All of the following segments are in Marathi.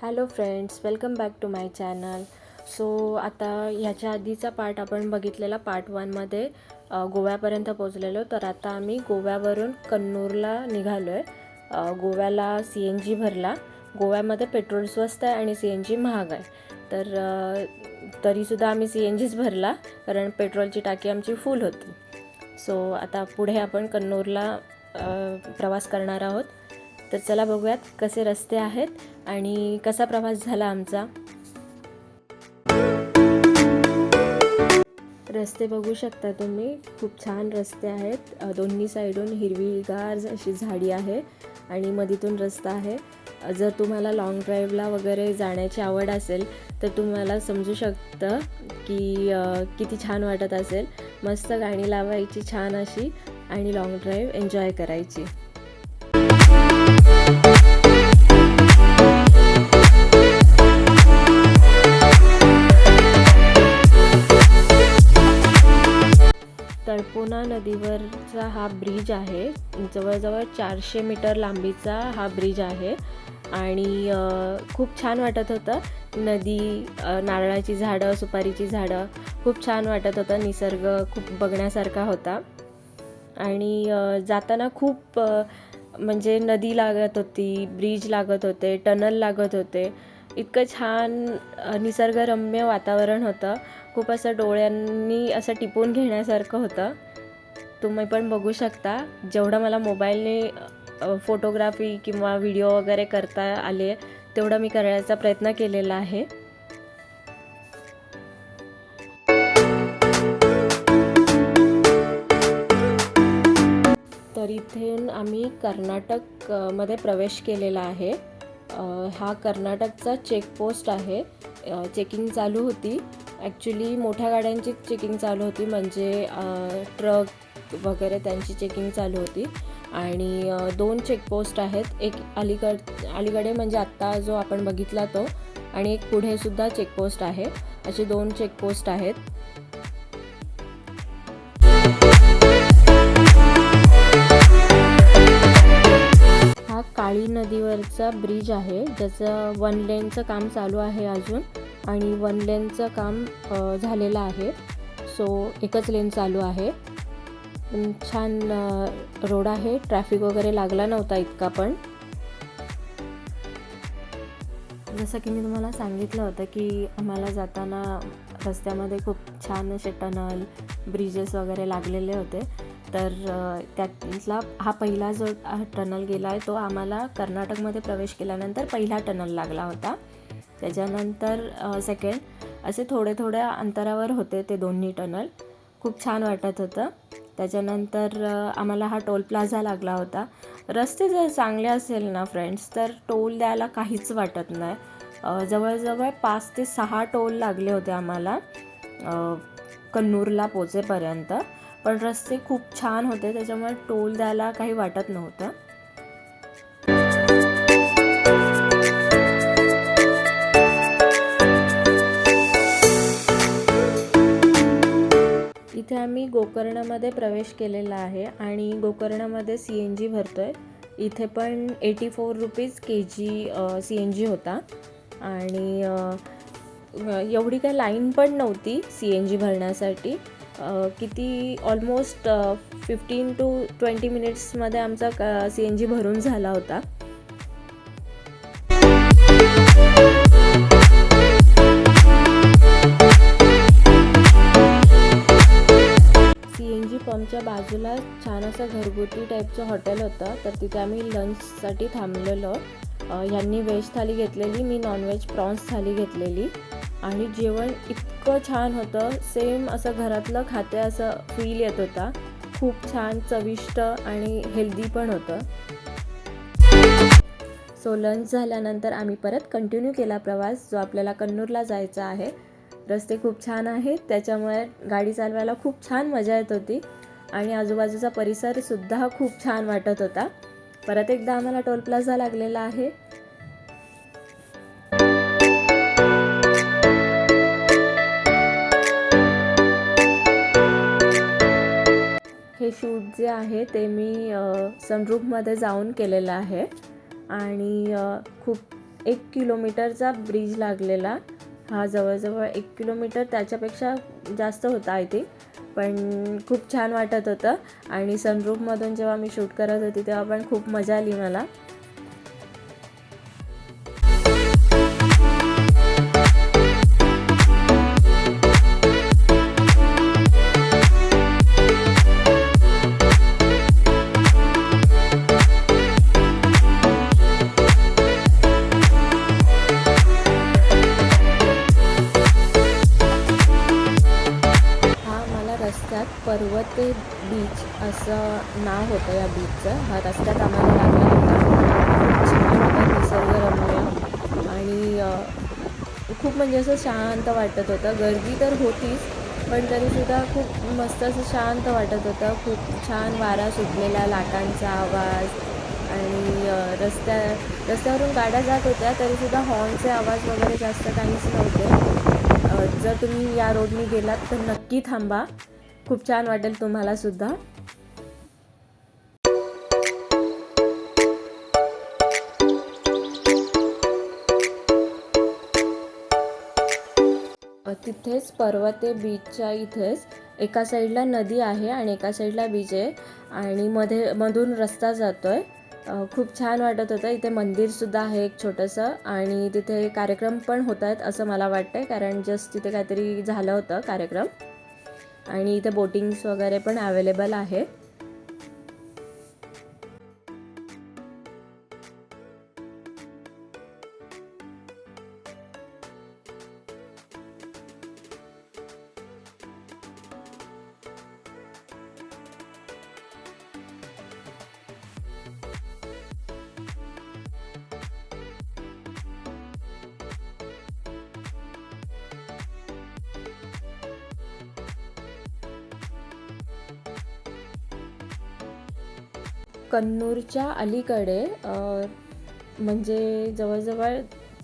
Hello friends, welcome back to my channel. So आता ह्याच्या आधीचा पार्ट आपण बघितलेला पार्ट 1मध्ये गोव्यापर्यंत पोहोचलेलो. तर आता आम्ही गोव्यावरून कन्नूरला निघालो आहे. गोव्याला CNG भरला. गोव्यामध्ये पेट्रोल स्वस्त आहे आणि CNG महाग आहे. तर तरीसुद्धा आम्ही CNGच भरला कारण पेट्रोलची टाकी आमची फुल होती. सो आता पुढे आपण कन्नूरला प्रवास करणार आहोत. तर चला बघूयात कसे रस्ते आहेत आणि कसा प्रवास झाला आमचा. रस्ते बघू शकता तुम्ही, खूप छान रस्ते आहेत. दोन्ही साईडून हिरवीगार अशी झाडी आहे आणि मधीतून रस्ता आहे. जर तुम्हाला लाँग ड्राईव्हला वगैरे जाण्याची आवड असेल तर तुम्हाला समजू शकतं की किती छान वाटत असेल. मस्त गाणी लावायची छान अशी आणि लाँग ड्राईव्ह एन्जॉय करायची. तळपोना नदीवरचा हा ब्रिज आहे. जवळजवळ 400 मीटर लांबीचा हा ब्रिज आहे आणि खूप छान वाटत होतं. नदी, नारळाची झाडं, सुपारीची झाडं, खूप छान वाटत होतं. निसर्ग खूप बघण्यासारखा होता आणि जाताना खूप म्हणजे नदी लागत होती, ब्रिज लागत होते, टनल लागत होते. इतकं छान निसर्गरम्य वातावरण होतं. खूप असं डोळ्यांनी असं टिपून घेण्यासारखं होतं. तुम्ही पण बघू शकता. जेवढं मला मोबाईलने फोटोग्राफी किंवा व्हिडिओ वगैरे करता आले तेवढं मी करायचा प्रयत्न केलेला आहे. तर इथून आम्ही कर्नाटकमध्ये प्रवेश केलेला आहे. हा कर्नाटकचा चेकपोस्ट आहे. चेकिंग चालू होती. ॲक्च्युली मोठ्या गाड्यांची चेकिंग चालू होती, म्हणजे ट्रक वगैरे त्यांची चेकिंग चालू होती. आणि 2 चेकपोस्ट आहेत. एक अलीकडे म्हणजे आत्ता जो आपण बघितला तो, आणि एक पुढेसुद्धा चेकपोस्ट आहे. असे 2 चेकपोस्ट आहेत. काळी नदीवरचा ब्रिज आहे, ज्याचं 1 लेनचं काम चालू आहे अजून, आणि 1 लेनचं काम झालेलं आहे. सो एकच लेन चालू आहे. छान रोड आहे. ट्रॅफिक वगैरे लागला नव्हता इतका. पण जसं की मी तुम्हाला सांगितलं होतं की आम्हाला जाताना रस्त्यामध्ये खूप छान असे टनल, ब्रिजेस वगैरे लागलेले होते. तर त्यातला हा पहिला जो टनल गेला आहे तो आम्हाला कर्नाटकमध्ये प्रवेश केल्यानंतर पहिला टनल लागला होता. त्याच्यानंतर सेकंड, असे थोड्या अंतरावर होते ते दोन्ही टनल. खूप छान वाटत होतं. त्याच्यानंतर आम्हाला हा टोल प्लाझा लागला होता. रस्ते जर चांगले असेल ना फ्रेंड्स, तर टोल द्यायला काहीच वाटत नाही. जवळजवळ 5 ते 6 टोल लागले होते आम्हाला कन्नूरला पोचेपर्यंत. पण रस्ते खूप छान होते, त्याच्यामुळे टोल द्यायला काही वाटत नव्हतं. इथे आम्ही गोकर्णमध्ये प्रवेश केलेला आहे आणि गोकर्णमध्ये CNG भरतोय. इथे पण 84 रुपीज kg CNG होता आणि एवढी काही लाईन पण नव्हती CNG भरण्यासाठी. किती ऑलमोस्ट 15 to 20 मिनिट्समध्ये आमचा CNG भरून झाला होता. CNG पंपच्या बाजूला छान असं घरगुती टाईपचं हॉटेल होतं. तर तिथे आम्ही लंचसाठी थांबलेलो. ह्यांनी व्हेज थाली घेतलेली, मी नॉनव्हेज प्रॉन्स थाली घेतलेली आणि जेवण इतकं छान होतं. सेम असं घरातलं खाते असं फील येत होता. खूप छान, चविष्ट आणि हेल्दी पण होतं. सो लंच झाल्यानंतर आम्ही परत कंटिन्यू केला प्रवास, जो आपल्याला कन्नूरला जायचा आहे. रस्ते खूप छान आहेत, त्याच्यामुळे गाडी चालवायला खूप छान मजा येत होती आणि आजूबाजूचा परिसरसुद्धा खूप छान वाटत होता. परत एकदा आम्हाला टोल प्लाझा लागलेला आहे. हे शूट जे आहे ते मी सनरूफमध्ये जाऊन केलेलं आहे आणि खूप 1 किलोमीटरचा ब्रिज लागलेला. हा जवळजवळ 1 किलोमीटर त्याच्यापेक्षा जास्त होता आय थिंक, पण खूप छान वाटत होतं. आणि सनरूफमधून जेव्हा मी शूट करत होती तेव्हा पण खूप मजा आली मला. रस्त्यात पर्वते बीच असं नाव होतं या बीचचं. हा रस्त्यात आम्हाला लागला होता. खूप छान होता, निसर्गरम्य आणि खूप म्हणजे असं शांत वाटत होतं. गर्दी तर होतीच, पण तरीसुद्धा खूप मस्त असं शांत वाटत होतं. खूप छान वारा सुटलेला, लाटांचा आवाज आणि रस्त्यावरून गाड्या जात होत्या तरीसुद्धा हॉर्नचे आवाज वगैरे जास्त काहीच नव्हते. जर तुम्ही या रोडने गेलात तर नक्की थांबा, खूप छान वाटेल तुम्हाला सुद्धा. तिथेच पर्वते बीचच्या इथेच एका साईडला नदी आहे आणि एका साईडला बीच आहे आणि मधून रस्ता जातोय. खूप छान वाटत होतं. इथे मंदिरसुद्धा आहे एक छोटंसं आणि तिथे कार्यक्रम पण होत आहेत असं मला वाटतंय, कारण जस्ट तिथे काहीतरी झालं होतं कार्यक्रम. आणि इथे बोटिंग्स वगैरे पण अवेलेबल आहे. कन्नूरच्या अलीकडे म्हणजे जवळजवळ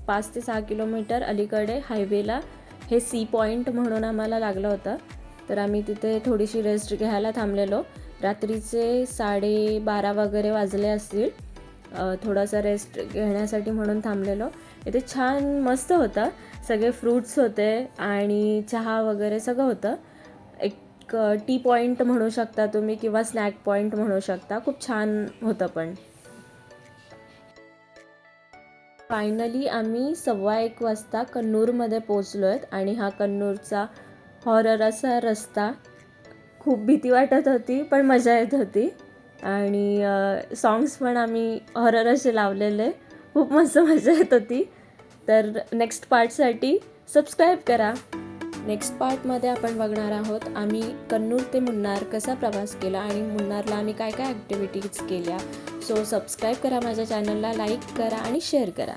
5 ते 6 किलोमीटर अलीकडे हायवेला हे सी पॉईंट म्हणून आम्हाला लागलं होतं. तर आम्ही तिथे थोडीशी रेस्ट घ्यायला थांबलेलो. रात्रीचे 12:30 वगैरे वाजले असतील. थोडासा रेस्ट घेण्यासाठी म्हणून थांबलेलो. इथे छान मस्त होतं. सगळे फ्रूट्स होते आणि चहा वगैरे सगळं होतं. एक टी पॉईंट म्हणू शकता तुम्ही किंवा स्नॅक पॉईंट म्हणू शकता. खूप छान होतं. पण फायनली आम्ही 1:15 वाजता कन्नूरमध्ये पोचलो आहेत आणि हा कन्नूरचा हॉरर असा रस्ता. खूप भीती वाटत होती पण मजा येत होती आणि सॉंग्स पण आम्ही हॉरर असे लावलेले. खूप मस्त मजा येत होती. तर नेक्स्ट पार्टसाठी सबस्क्राईब करा. नेक्स्ट पार्टमध्ये आपण बघणार आहोत आम्ही कन्नूर ते मुन्नार कसा प्रवास केला आणि मुन्नारला आम्ही काय काय ॲक्टिव्हिटीज केल्या. सो सबस्क्राईब करा माझ्या चॅनलला, लाईक करा आणि शेअर करा.